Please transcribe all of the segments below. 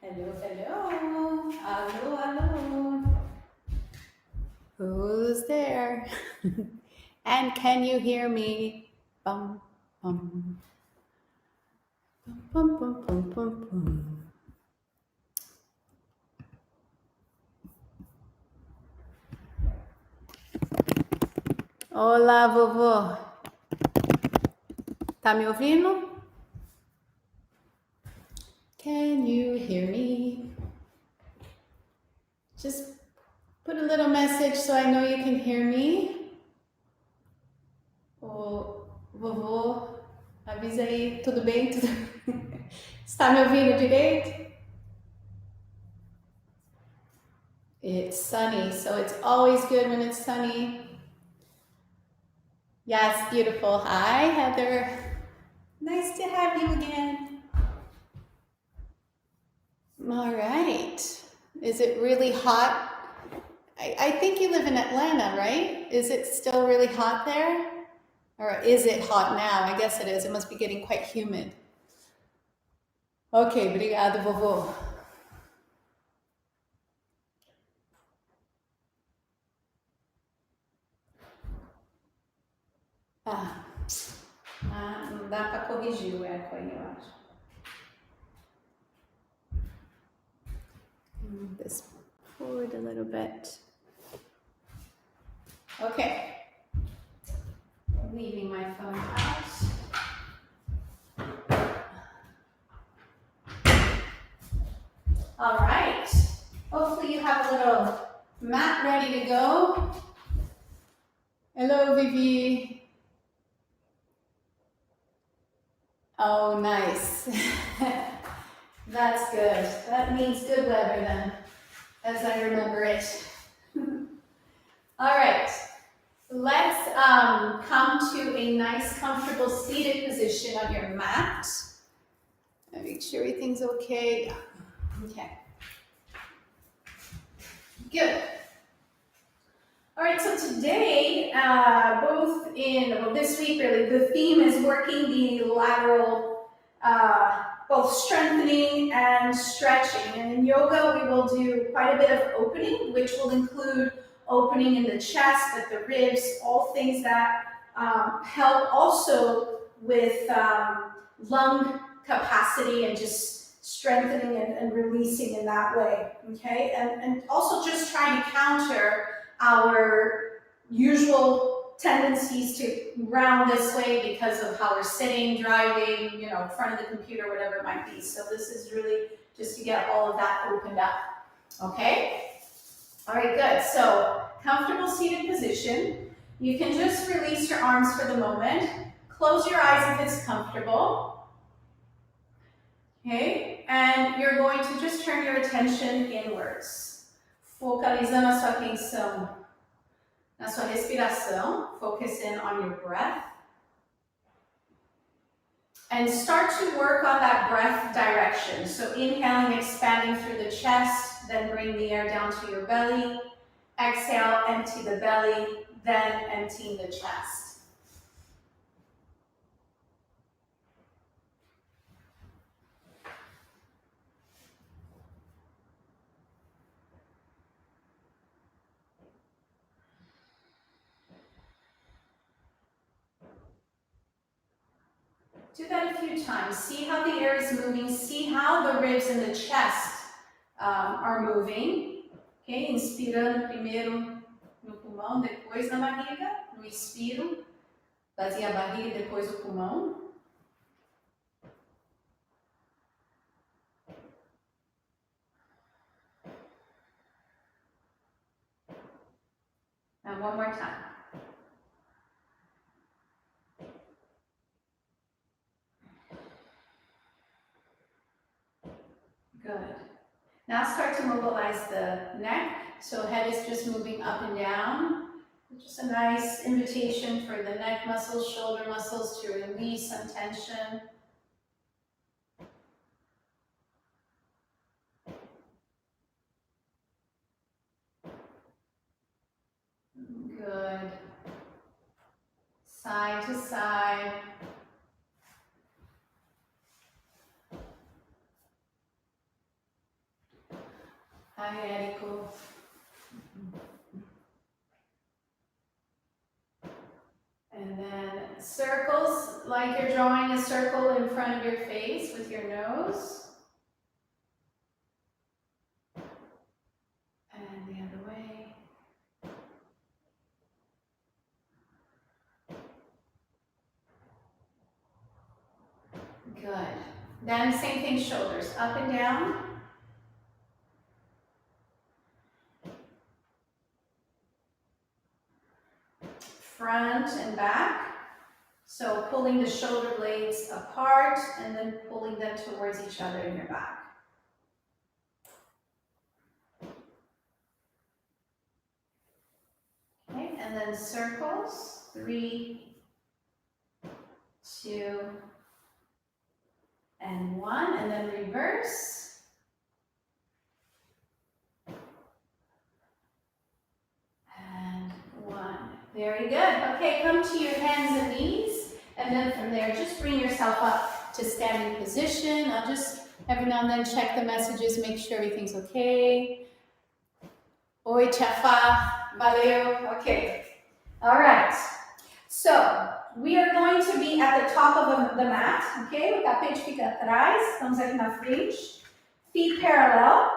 Hello, hello. Hello, hello. Who's there? And can you hear me? Bum, bum, bum, bum, bum, bum, bum. Olá, vovô. Tá me ouvindo? Can you hear me? Just put a little message so I know you can hear me. Ô, vovô, avisa aí, tudo bem? Está me ouvindo direito? It's sunny, so it's always good when it's sunny. Yes, beautiful. Hi, Heather. Nice to have you again. All right. Is it really hot? I think you live in Atlanta, right? Is it still really hot there? Or is it hot now? I guess it is. It must be getting quite humid. Ok, obrigado, vovô. Ah, não dá para corrigir o eco aí, eu acho. Move this forward a little bit. Okay. Leaving my phone out. All right. Hopefully you have a little mat ready to go. Hello, Vivi. Oh, nice. That's good. That means good weather then, as I remember it. All right. Let's come to a nice, comfortable seated position on your mat. Make sure everything's okay. Okay. Good. All right, so today, this week really, the theme is working the lateral, both strengthening and stretching. And in yoga, we will do quite a bit of opening, which will include opening in the chest, at the ribs, all things that help also with lung capacity and just strengthening and releasing in that way, okay? And also just trying to counter our usual tendencies to round this way because of how we're sitting, driving, in front of the computer, whatever it might be. So this is really just to get all of that opened up, okay? All right, good. So comfortable seated position. You can just release your arms for the moment. Close your eyes if it's comfortable. Okay, and you're going to just turn your attention inwards, focalizando a sua atenção na sua respiração. Focus in on your breath. And start to work on that breath direction. So inhaling, expanding through the chest, then bring the air down to your belly. Exhale, empty the belly, then emptying the chest. Do that a few times. See how the air is moving. See how the ribs and the chest are moving. Okay? Inspirando primeiro no pulmão, depois na barriga. No expiro, fazia a barriga e depois o pulmão. And one more time. Good. Now start to mobilize the neck. So head is just moving up and down. Just a nice invitation for the neck muscles, shoulder muscles to release some tension. Good. Side to side. Érico. And then circles, like you're drawing a circle in front of your face with your nose. And the other way. Good. Then same thing, shoulders up and down. Front and back. So pulling the shoulder blades apart and then pulling them towards each other in your back. Okay, and then circles, 3, 2, and 1, and then reverse. And 1. Very good. Okay, come to your hands and knees, and then from there, just bring yourself up to standing position. I'll just every now and then check the messages, make sure everything's okay. Oi, Tchafa. Valeu. Okay. All right. So, we are going to be at the top of the mat, ok? O tapete fica atrás, estamos aqui na frente. Feet parallel,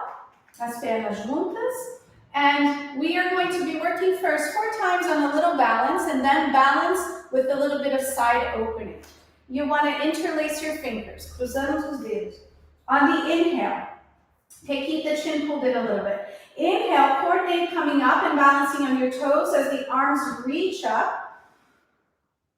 as pernas juntas. And we are going to be working first 4 times on a little balance, and then balance with a little bit of side opening. You want to interlace your fingers, cruzamos os dedos. On the inhale, okay, keep the chin pulled in a little bit. Inhale, coordinate coming up and balancing on your toes as the arms reach up.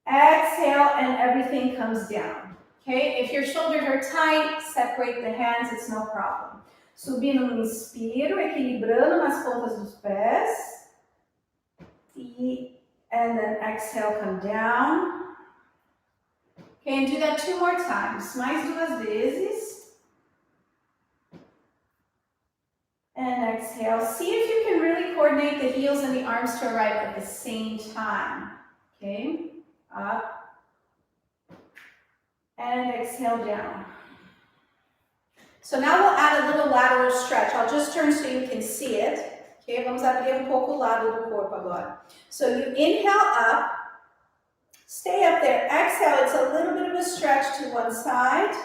Exhale, and everything comes down. Okay, if your shoulders are tight, separate the hands, it's no problem. Subindo no inspiro, equilibrando nas pontas dos pés. And then exhale, come down. Okay, and do that 2 more times. Mais 2 vezes. And exhale. See if you can really coordinate the heels and the arms to arrive at the same time. Okay, up. And exhale down. So now we'll add a little lateral stretch. I'll just turn so you can see it. Okay, vamos abrir pouco o lado do corpo agora. So you inhale up, stay up there. Exhale, it's a little bit of a stretch to one side.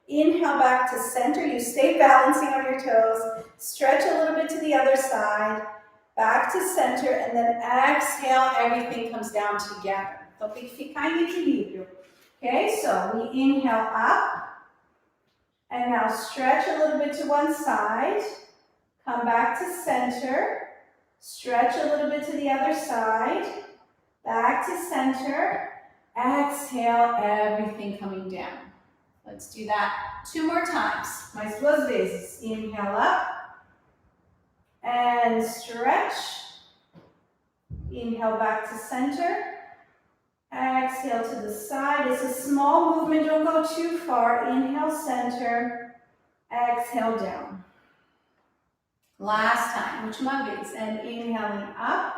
Inhale back to center. You stay balancing on your toes. Stretch a little bit to the other side. Back to center, and then exhale, everything comes down together. Então tem que ficar em equilíbrio. Okay, so we inhale up. And now stretch a little bit to one side, come back to center, stretch a little bit to the other side, back to center, exhale, everything coming down. Let's do that 2 more times. Mais 2 vezes. Inhale up, and stretch, inhale back to center, exhale to the side. It's a small movement, don't go too far. Inhale, center, exhale down. Last time, última vez. And inhaling up,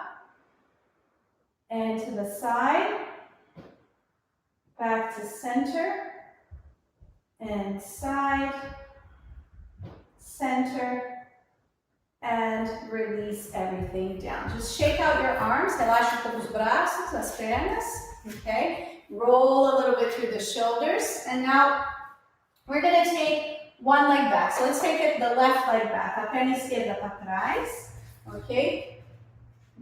and to the side, back to center, and side, center, and release everything down. Just shake out your arms, relaxa um pouco os braços, as pernas. Okay, roll a little bit through the shoulders, and now we're going to take one leg back. So let's take it the left leg back. A perna esquerda para trás. Okay,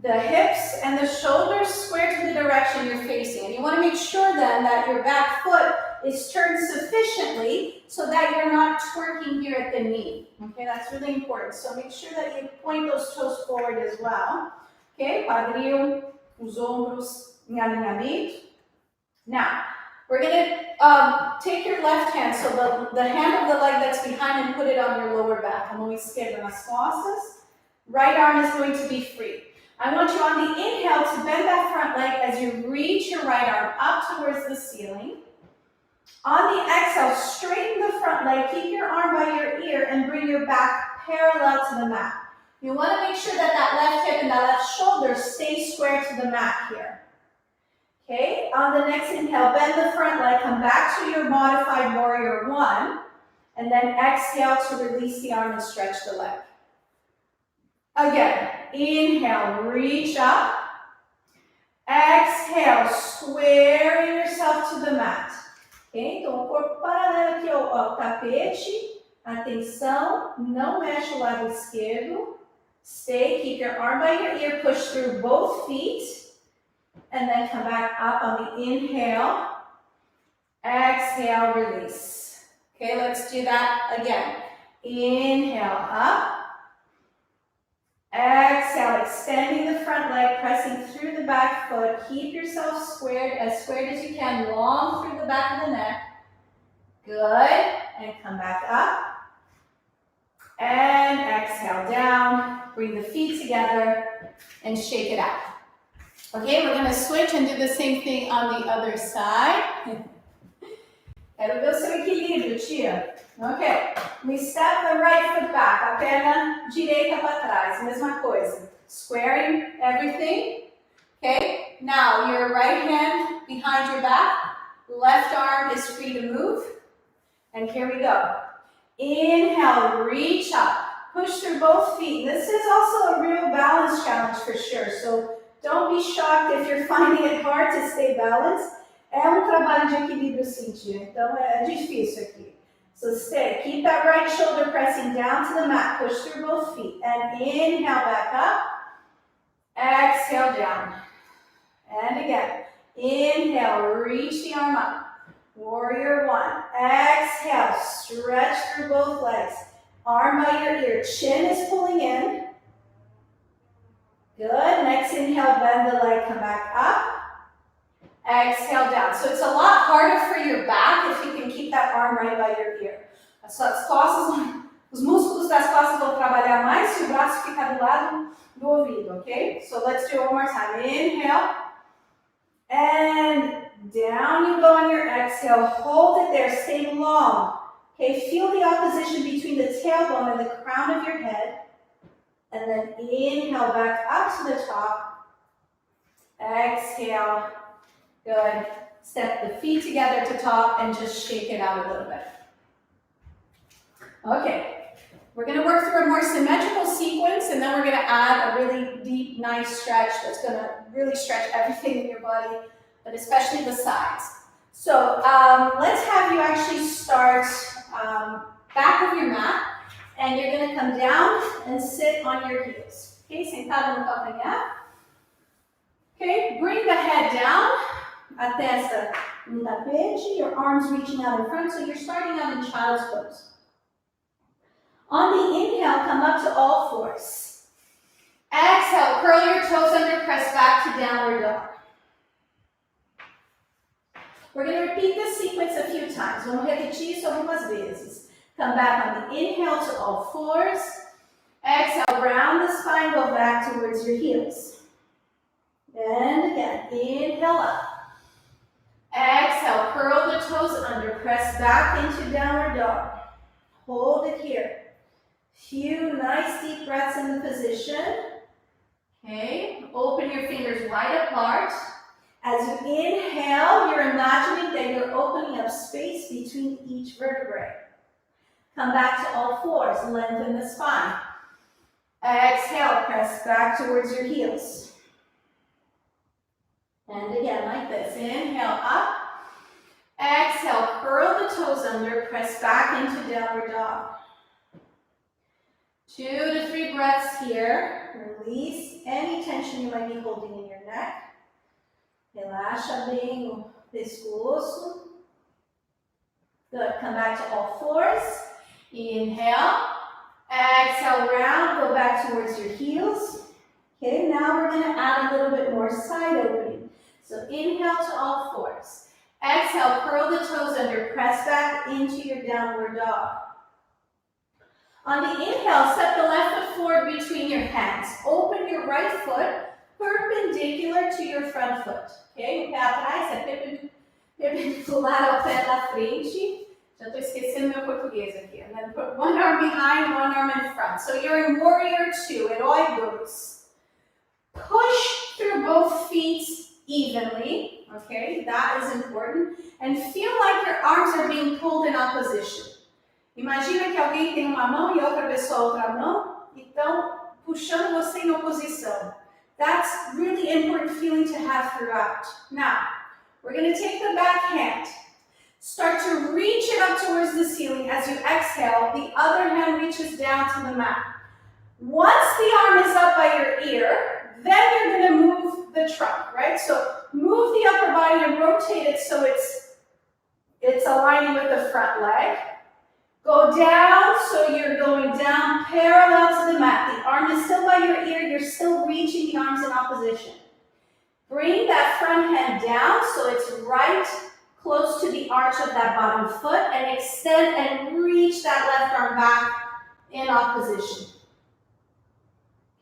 the hips and the shoulders square to the direction you're facing, and you want to make sure then that your back foot is turned sufficiently so that you're not twerking here at the knee. Okay, that's really important. So make sure that you point those toes forward as well. Okay, quadril, os ombros em alinhamento. Now, we're going to take your left hand, so the hand of the leg that's behind, and put it on your lower back. A mão esquerda nas costas. Right arm is going to be free. I want you on the inhale to bend that front leg as you reach your right arm up towards the ceiling. On the exhale, straighten the front leg, keep your arm by your ear, and bring your back parallel to the mat. You want to make sure that that left hip and that left shoulder stay square to the mat here. Okay, on the next inhale, bend the front leg, come back to your modified warrior 1, and then exhale to release the arm and stretch the leg. Again, inhale, reach up. Exhale, square yourself to the mat. Ok? Então, o corpo paralelo aqui ao tapete. Atenção, não mexe o lado esquerdo. Stay, keep your arm by your ear, push through both feet. And then come back up on the inhale. Exhale, release. Okay, let's do that again. Inhale, up. Exhale, extending the front leg, pressing through the back foot. Keep yourself squared as you can, long through the back of the neck. Good. And come back up. And exhale down. Bring the feet together and shake it out. Okay, we're going to switch and do the same thing on the other side. Quero ver o seu equilíbrio, tia. Ok. We step the right foot back. A perna direita para trás. Mesma coisa. Squaring everything. Okay. Now, your right hand behind your back. Left arm is free to move. And here we go. Inhale, reach up. Push through both feet. This is also a real balance challenge for sure. So don't be shocked if you're finding it hard to stay balanced. É trabalho de equilíbrio, sim, tia. Então é difícil aqui. So stay. Keep that right shoulder pressing down to the mat. Push through both feet. And inhale back up. Exhale down. And again. Inhale, reach the arm up. Warrior one. Exhale, stretch through both legs. Arm by your ear. Chin is pulling in. Good. Next inhale, bend the leg, come back up. Exhale down. So it's a lot harder for your back if you can keep that arm right by your ear. As costas, os músculos das costas vão trabalhar mais se o braço ficar do lado do ouvido, ok? So let's do it one more time. Inhale. And down you go on your exhale. Hold it there. Stay long. Okay, feel the opposition between the tailbone and the crown of your head. And then inhale back up to the top. Exhale. Good. Step the feet together to top and just shake it out a little bit. Okay. We're going to work through a more symmetrical sequence, and then we're going to add a really deep, nice stretch that's going to really stretch everything in your body, but especially the sides. So let's have you actually start back of your mat, and you're going to come down and sit on your heels. Okay, sentado no calcanhar. Okay, bring the head down, a testa no tapete, your arms reaching out in front, so you're starting out in child's pose. On the inhale, come up to all fours. Exhale, curl your toes under, press back to downward dog. We're going to repeat this sequence a few times. Vamos repetir isso algumas vezes. Come back on the inhale to all fours. Exhale, round the spine, go back towards your heels. And again, inhale up. Exhale, curl the toes under, press back into downward dog. Hold it here. Few nice deep breaths in the position. Okay, open your fingers wide apart. As you inhale, you're imagining that you're opening up space between each vertebrae. Come back to all fours, lengthen the spine. Exhale, press back towards your heels. And again, like this. Inhale up. Exhale, curl the toes under, press back into downward dog. 2 to 3 breaths here. Release any tension you might be holding in your neck. Relaxa bem o pescoço. Good. Come back to all fours. Inhale. Exhale, round. Go back towards your heels. Okay, now we're going to add a little bit more side opening. So inhale to all fours. Exhale, curl the toes under. Press back into your downward dog. On the inhale, step the left foot forward between your hands. Open your right foot perpendicular to your front foot. Ok? O pé atrás é perpendicular ao pé da frente. Já estou esquecendo meu português aqui. And then put one arm behind, one arm in front. So you're in warrior two, herói dois. Push through both feet evenly. Okay? That is important. And feel like your arms are being pulled in opposition. Imagina que alguém tem uma mão e outra pessoa outra mão. Então, puxando você em oposição. That's really important feeling to have throughout. Now, we're going to take the back hand. Start to reach it up towards the ceiling. As you exhale, the other hand reaches down to the mat. Once the arm is up by your ear, then you're going to move the trunk, right? So move the upper body and rotate it so it's aligning with the front leg. Go down, so you're going down parallel to the mat. The arm is still by your ear. You're still reaching the arms in opposition. Bring that front hand down so it's right close to the arch of that bottom foot, and extend and reach that left arm back in opposition.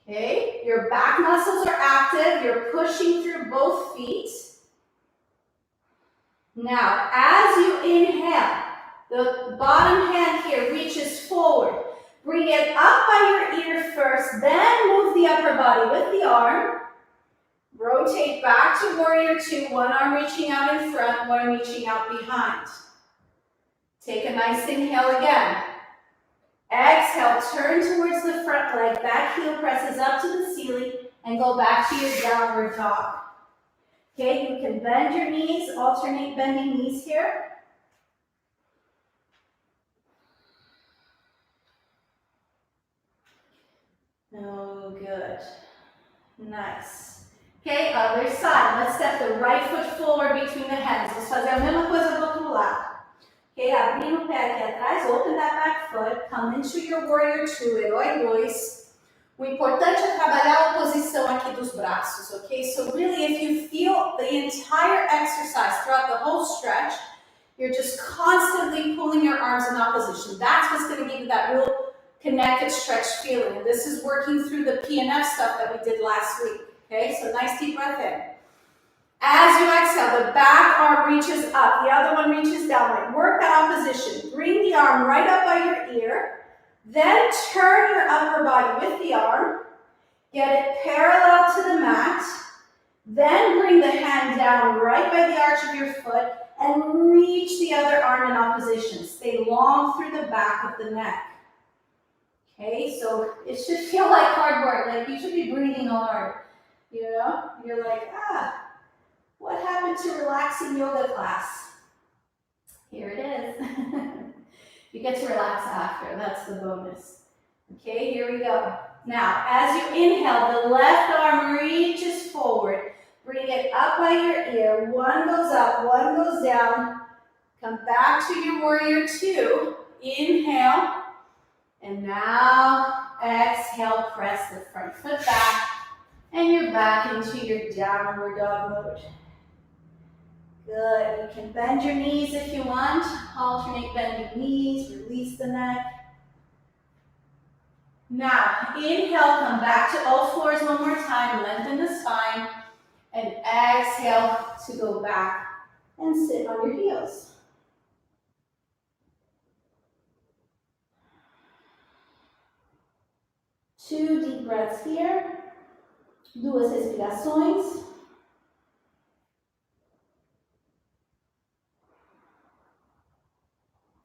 Okay, your back muscles are active. You're pushing through both feet. Now, as you inhale, the bottom hand here reaches forward. Bring it up by your ear first, then move the upper body with the arm. Rotate back to warrior two, one arm reaching out in front, one arm reaching out behind. Take a nice inhale again. Exhale, turn towards the front leg, back heel presses up to the ceiling, and go back to your downward dog. Okay, you can bend your knees, alternate bending knees here. Oh, good. Nice. Okay, other side. Let's step the right foot forward between the hands. Vamos fazer a mesma coisa do outro lado. Okay, abrindo o pé aqui atrás, open that back foot, come into your warrior two, herói 2. O importante é trabalhar a posição aqui dos braços, okay? So really, if you feel the entire exercise throughout the whole stretch, you're just constantly pulling your arms in opposition. That's what's going to give you that real connected stretch feeling. And this is working through the PNF stuff that we did last week. Okay, so nice deep breath in. As you exhale, the back arm reaches up, the other one reaches down. Right? Work that opposition. Bring the arm right up by your ear. Then turn your upper body with the arm. Get it parallel to the mat. Then bring the hand down right by the arch of your foot and reach the other arm in opposition. Stay long through the back of the neck. Okay, so it should feel like hard work. Like you should be breathing hard. You know, you're like, what happened to relaxing yoga class? Here it is. You get to relax after, that's the bonus. Okay, here we go. Now, as you inhale, the left arm reaches forward. Bring it up by your ear. One goes up, one goes down. Come back to your warrior two. Inhale. And now, exhale, press the front foot back. And you're back into your downward dog mode. Good. You can bend your knees if you want. Alternate bending knees. Release the neck. Now, inhale, come back to all fours one more time. Lengthen the spine. And exhale to go back and sit on your heels. Two deep breaths here. Duas respirações.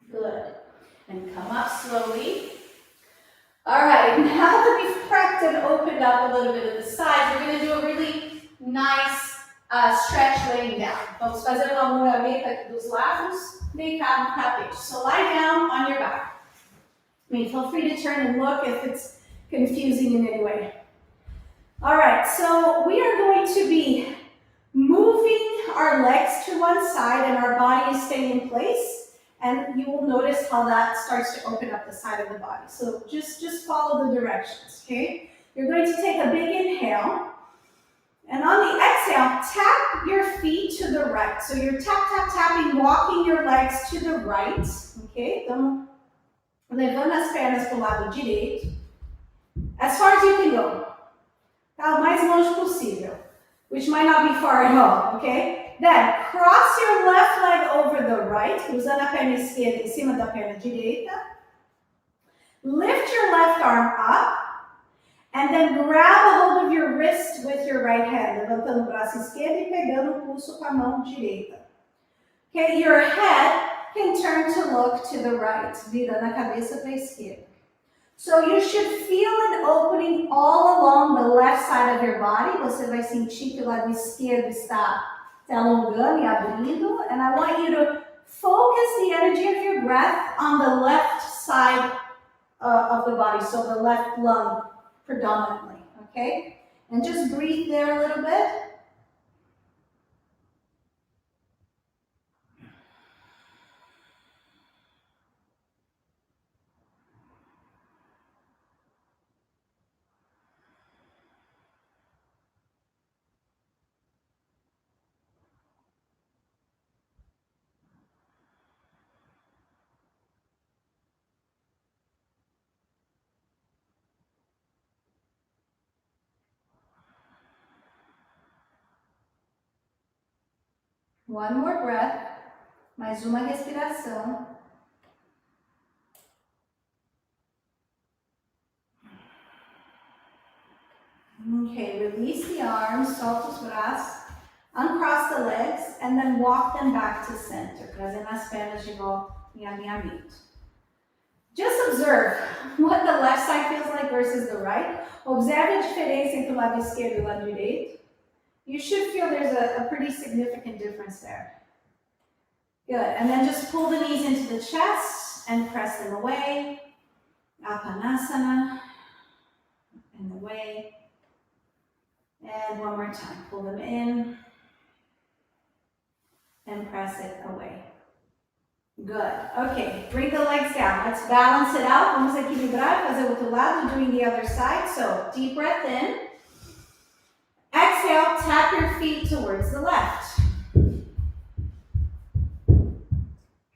Good. And come up slowly. All right, now that we've prepped and opened up a little bit of the sides, we're going to do a really nice stretch laying down. Vamos fazer um alongamento aqui dos lados, deitado no tapete. So lie down on your back. I mean, feel free to turn and look if it's confusing in any way. All right, so we are going to be moving our legs to one side and our body is staying in place. And you will notice how that starts to open up the side of the body. So just follow the directions, okay? You're going to take a big inhale. And on the exhale, tap your feet to the right. So you're tapping, walking your legs to the right, okay? Então, levando as pernas para o lado direito. As far as you can go. Tá? O mais longe possível. Which might not be far at all, okay? Then, cross your left leg over the right, cruzando a perna esquerda em cima da perna direita. Lift your left arm up, and then grab a hold of your wrist with your right hand, levantando o braço esquerdo e pegando o pulso com a mão direita. Okay, your head can turn to look to the right, virando a cabeça para a esquerda. So you should feel an opening all along the left side of your body. Você vai sentir que o lado esquerdo está se alongando e abrindo. And I want you to focus the energy of your breath on the left side of the body, so the left lung predominantly, okay? And just breathe there a little bit. One more breath. Mais uma respiração. Okay, release the arms, solta os braços, uncross the legs, and then walk them back to center, trazendo as pernas de volta em alinhamento. Just observe what the left side feels like versus the right. Observe a diferença entre o lado esquerdo e o lado direito. You should feel there's a pretty significant difference there. Good, and then just pull the knees into the chest and press them away. Apanasana, and away. And one more time, pull them in and press it away. Good, okay, bring the legs down. Let's balance it out. Vamos equilibrar, fazer o outro lado, doing the other side. So, deep breath in. Exhale, tap your feet towards the left.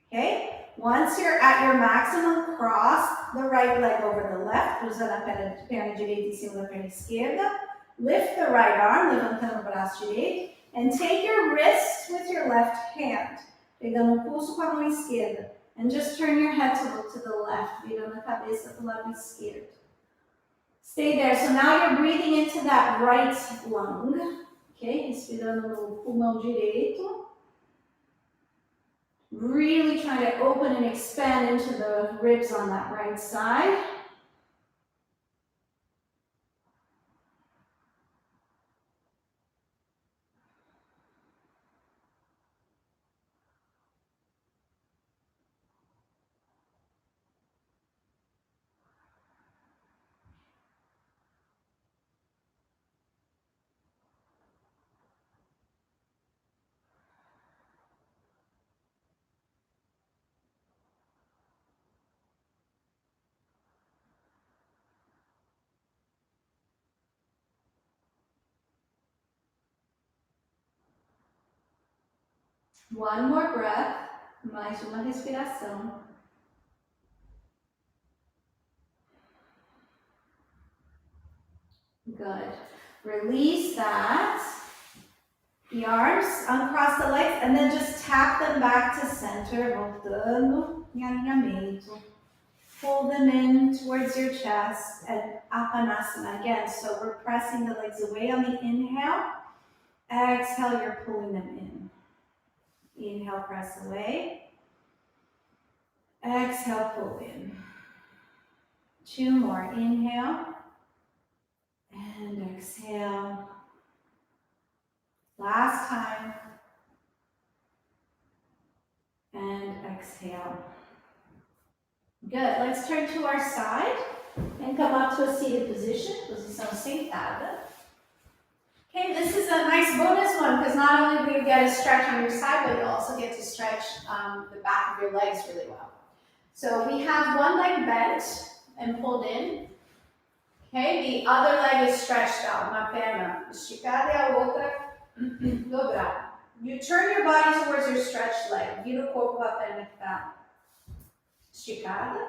Okay, once you're at your maximum, cross the right leg over the left, usando a perna direita em cima da perna esquerda. Lift the right arm, levantando o braço direito, and take your wrist with your left hand, pegando o pulso com a mão esquerda, and just turn your head to look to the left, virando a cabeça para o lado esquerdo. Stay there. So now you're breathing into that right lung, okay? Respirando no pulmão direito. Really trying to open and expand into the ribs on that right side. One more breath, mais uma respiração. Good. Release that. The arms, uncross the legs, and then just tap them back to center, voltando em alinhamento. Pull them in towards your chest and apanasana again. So we're pressing the legs away on the inhale. Exhale, you're pulling them in. Inhale, press away. Exhale, pull in. Two more. Inhale. And exhale. Last time. And exhale. Good. Let's turn to our side and come up to a seated position. Posição sentada. Okay, this is a nice bonus one because not only do you get a stretch on your side, but you also get to stretch the back of your legs really well. So we have one leg bent and pulled in. Okay, the other leg is stretched out, uma perna esticada e a outra dobrada. You turn your body towards your stretched leg. Vira o corpo para a perna que está esticada.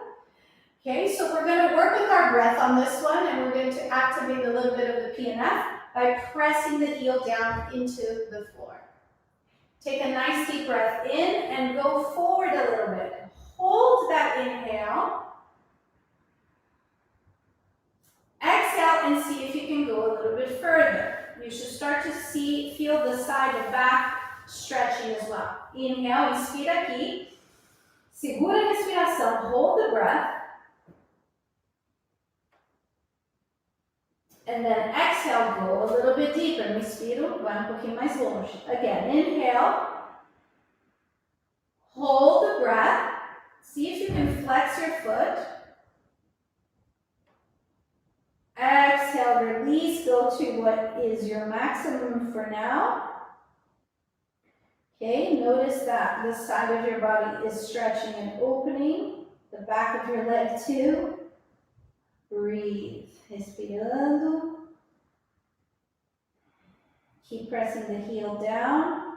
Okay, so we're going to work with our breath on this one, and we're going to activate a little bit of the PNF by pressing the heel down into the floor. Take a nice deep breath in and go forward a little bit. Hold that inhale. Exhale and see if you can go a little bit further. You should start to feel the side and back stretching as well. Inhale, inspira aqui. Segura a respiração, hold the breath. And then exhale, go a little bit deeper. Respiro, vai pouquinho mais longe. Again, inhale. Hold the breath. See if you can flex your foot. Exhale, release, go to what is your maximum for now. Okay, notice that the side of your body is stretching and opening. The back of your leg too. Breathe, respirando. Keep pressing the heel down.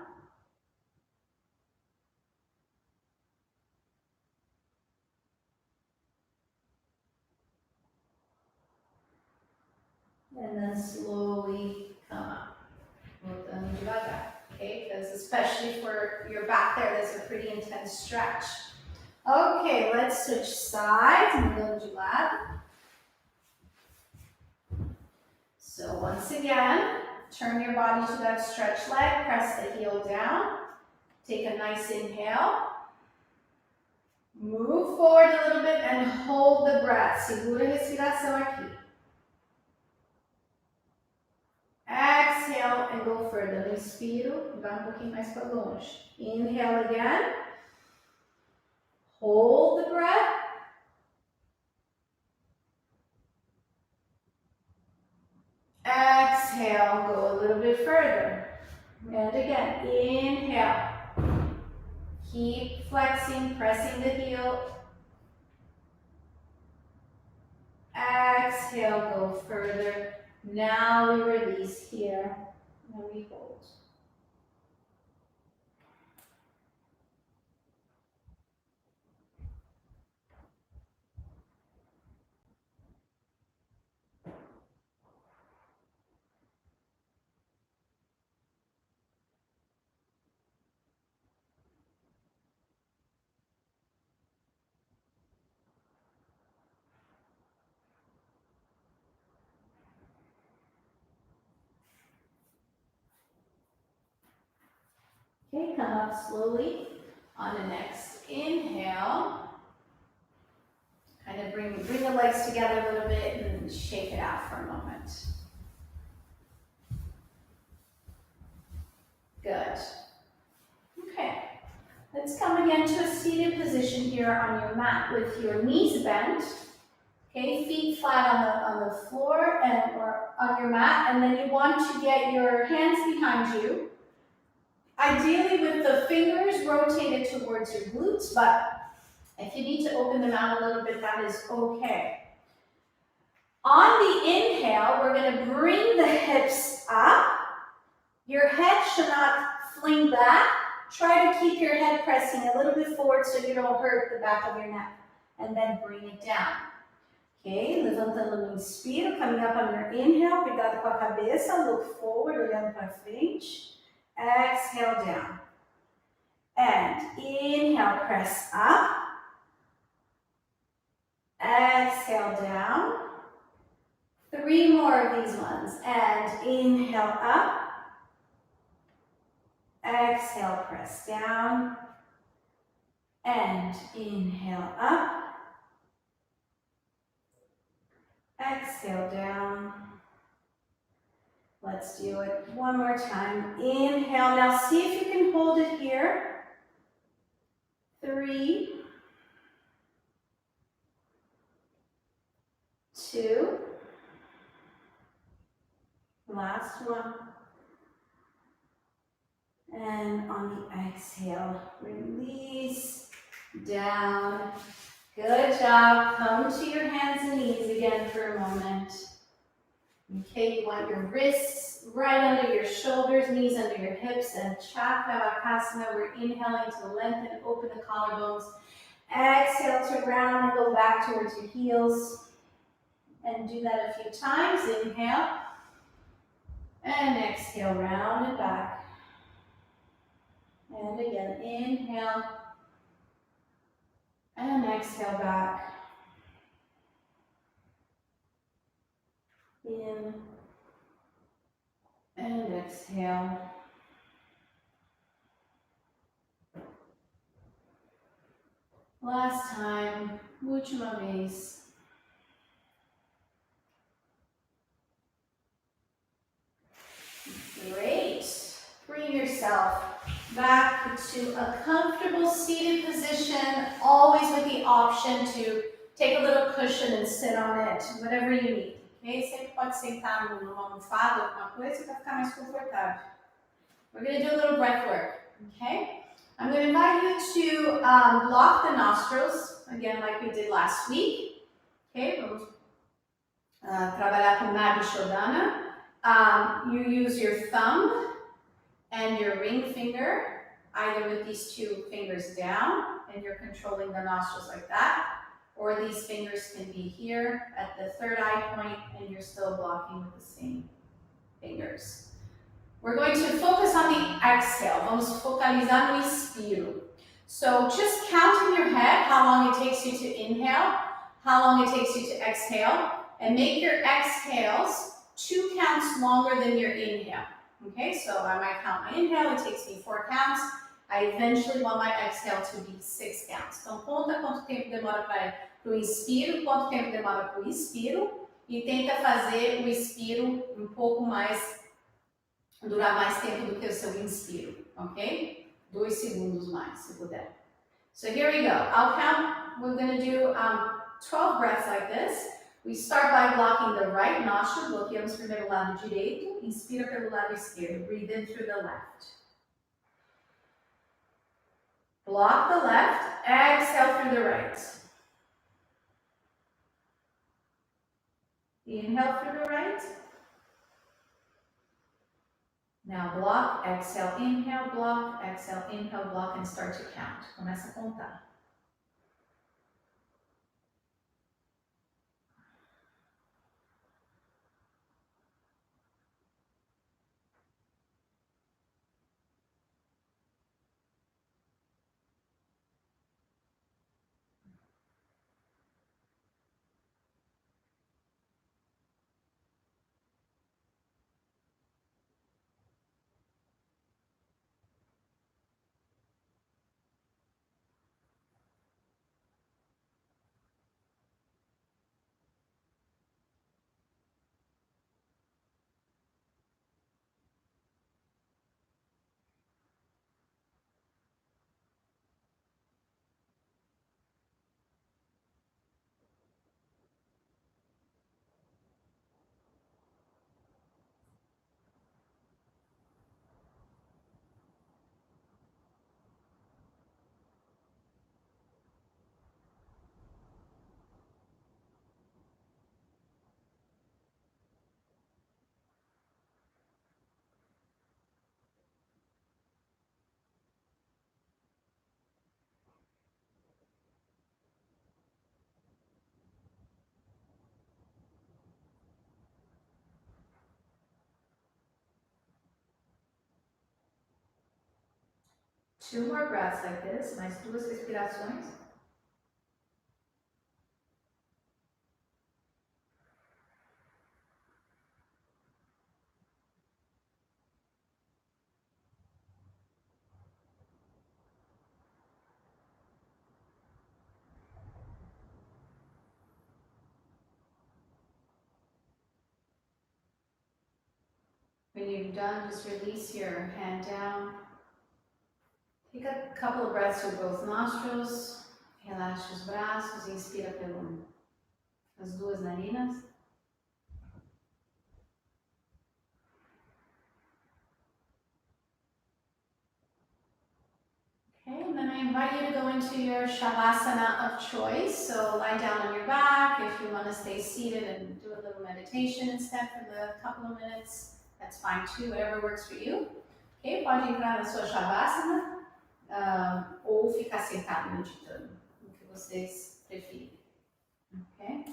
And then slowly come up. Voltando devagar. Okay, because especially for your back there, that's a pretty intense stretch. Okay, let's switch sides. Mudando de lado. So once again, turn your body to that stretched leg, press the heel down, take a nice inhale, move forward a little bit and hold the breath. Segura a respiração aqui. Exhale and go further. Inspiro, vai pouquinho mais para longe. Inhale again, hold the breath. Exhale, go a little bit further. And again, inhale. Keep flexing, pressing the heel. Exhale, go further. Now we release here. And we hold. Okay, come up slowly on the next inhale. Kind of bring the legs together a little bit and shake it out for a moment. Good. Okay, let's come again to a seated position here on your mat with your knees bent. Okay, feet flat on the floor or on your mat, and then you want to get your hands behind you. Ideally with the fingers rotated towards your glutes, but if you need to open them out a little bit, that is okay. On the inhale, we're going to bring the hips up. Your head should not fling back. Try to keep your head pressing a little bit forward so you don't hurt the back of your neck. And then bring it down. Ok? Levantando no inspiro, coming up on your inhale. Cuidado com a cabeça. Look forward, olhando para frente. Exhale down. And inhale, press up. Exhale down. 3 more of these ones. And inhale up. Exhale, press down. And inhale up. Exhale down. Let's do it one more time. Inhale. Now see if you can hold it here. 3, 2. Last one. And on the exhale, release down. Good job. Come to your hands and knees again for a moment. Okay, you want your wrists right under your shoulders, knees under your hips, and Chakravakasana. We're inhaling to lengthen and open the collarbones. Exhale to round and go back towards your heels. And do that a few times. Inhale. And exhale, round and back. And again, inhale. And exhale back. In. And exhale. Last time. Última vez. back to a comfortable seated position, always with the option to take a little cushion and sit on it, whatever you need. Okay? Sempre pode sentar numa almofada, alguma coisa, para ficar mais confortável. We're going to do a little breath work. Okay? I'm going to invite you to block the nostrils, again, like we did last week. Okay? Vamos trabalhar com Nadi Shodhana. You use your thumb and your ring finger, either with these two fingers down, and you're controlling the nostrils like that, or these fingers can be here at the third eye point, and you're still blocking with the same fingers. We're going to focus on the exhale. Vamos focalizar no expiro. So just count in your head how long it takes you to inhale, how long it takes you to exhale, and make your exhales 2 counts longer than your inhale. Okay, so I might count my inhale, it takes me 4 counts. I eventually want my exhale to be 6 counts. Então conta quanto tempo demora para o inspiro, quanto tempo demora para o expiro, e tenta fazer o expiro um pouco mais, durar mais tempo do que o seu inspiro, ok? 2 segundos mais, se puder. So here we go. I'll count, we're going to do 12 breaths like this. We start by blocking the right nostril, bloqueamos primeiro o lado direito, inspira pelo lado esquerdo, breathe in through the left. Block the left, exhale through the right. Inhale through the right. Now block, exhale, inhale, block, and start to count. Começa a contar. Two more breaths like this, mais 2 respirações. When you've done, just release your hand down. Take a couple of breaths with both nostrils. Relaxa os braços, inspira pelas 2 narinas. Okay, and then I invite you to go into your Shavasana of choice. So lie down on your back. If you want to stay seated and do a little meditation instead for the couple of minutes, that's fine too, whatever works for you. Ok, pode entrar na sua Shavasana ou ficar sentado meditando, o que vocês preferem. Okay?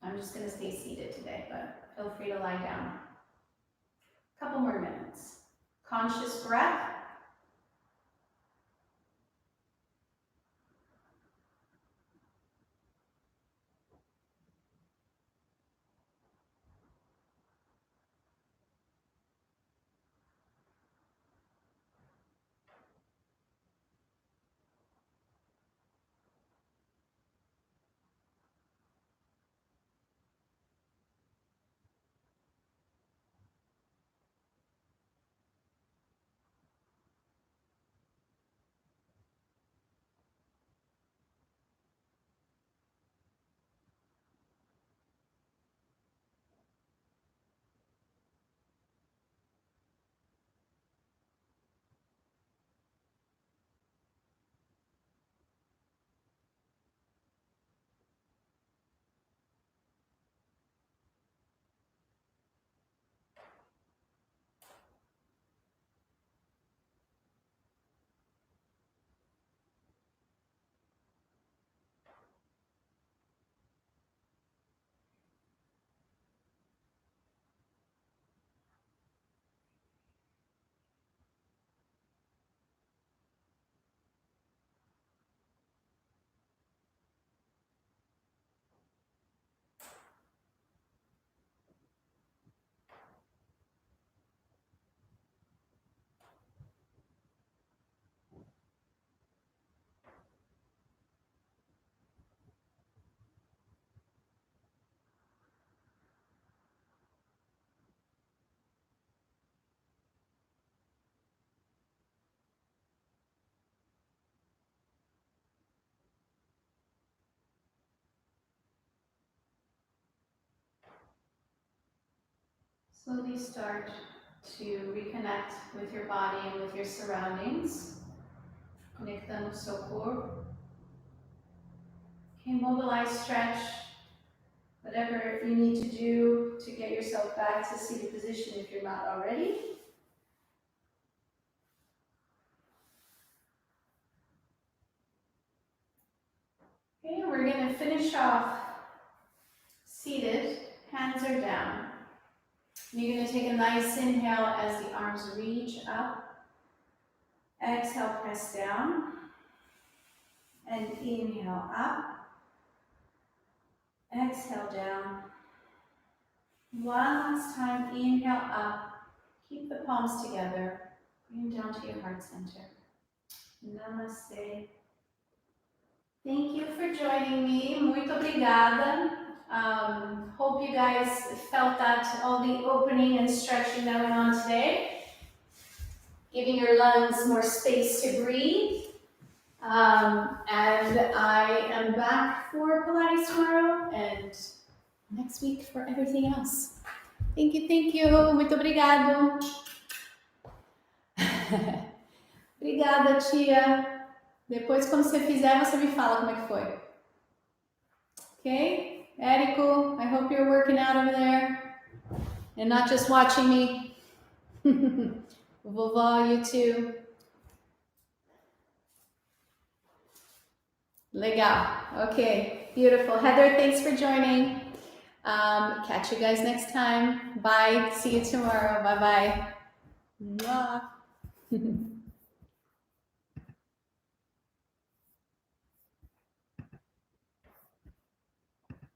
I'm just going to stay seated today, but feel free to lie down. A couple more minutes. Conscious breath. Slowly start to reconnect with your body and with your surroundings. Conectando o seu corpo. Okay, mobilize, stretch, whatever you need to do to get yourself back to seated position if you're not already. Okay, we're going to finish off seated, hands are down. You're going to take a nice inhale as the arms reach up. Exhale, press down. And inhale up. Exhale down. One last time, inhale up. Keep the palms together. Bring them down to your heart center. Namaste. Thank you for joining me. Muito obrigada. Hope you guys felt that all the opening and stretching that went on today. Giving your lungs more space to breathe. And I am back for Pilates tomorrow and next week for everything else. Thank you, thank you. Muito obrigado. Obrigada, tia. Depois, quando você fizer, você me fala como é que foi. Okay? Érico, I hope you're working out over there and not just watching me. Vovó, you too. Legal. Okay, beautiful. Heather, thanks for joining. Catch you guys next time. Bye. See you tomorrow. Bye-bye.